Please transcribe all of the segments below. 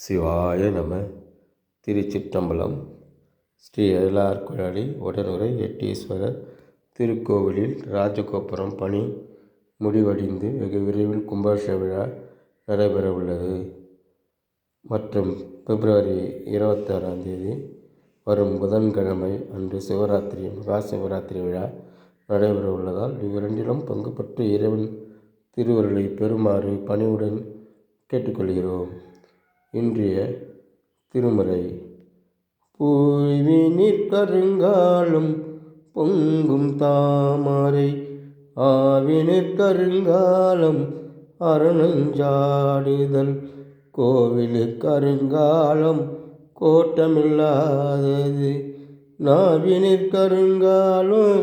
சிவாய நம. திருச்சிற்றம்பலம். ஸ்ரீ அயலார்குழலி உடனுரை எட்டீஸ்வரர் திருக்கோவிலில் ராஜகோபுரம் பணி முடிவடைந்து வெகு விரைவில் கும்பாபிஷேக விழா நடைபெறவுள்ளது. மற்றும் பிப்ரவரி 26 வரும் புதன்கிழமை அன்று சிவராத்திரி மகா சிவராத்திரி விழா நடைபெற உள்ளதால் இவ்விரண்டிலும் பங்கு பெற்று இறைவன் திருவருளை பெறுமாறு பணிவுடன் கேட்டுக்கொள்கிறோம். இன்றைய திருமுறை. பூவினிற் கருங்காலும் பொங்கும் தாமரை ஆவினிற் கருங்காலம் அறநஞ்சாடுதல் கோவிலுக் கருங்காலம் கோட்டமில்லாதது நாவினிற் கருங்காலம்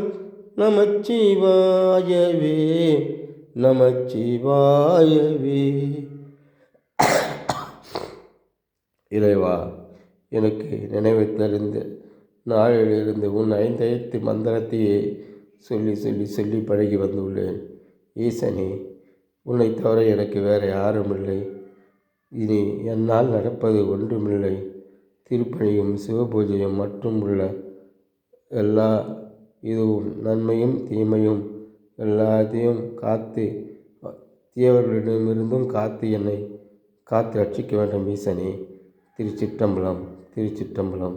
நமச்சிவாயவே நமச்சிவாயவே. இறைவா, எனக்கு நினைவு தெரிந்த நாளிலிருந்து உன் 5 எழுத்து மந்திரத்தையே சொல்லி சொல்லி சொல்லி பழகி வந்துள்ளேன். ஈசனே, உன்னை தவிர எனக்கு வேறு யாரும் இல்லை. இனி என்னால் நடப்பது ஒன்றுமில்லை. திருப்பணியும் சிவபூஜையும் மற்றும் உள்ள எல்லா இதுவும் நன்மையும் தீமையும் எல்லாத்தையும் காத்து தீயவர்களிடமிருந்தும் காத்து என்னை காத்து ரட்சிக்க வேண்டும் ஈசனே. திருச்சிற்றம்பலம் திருச்சிற்றம்பலம்.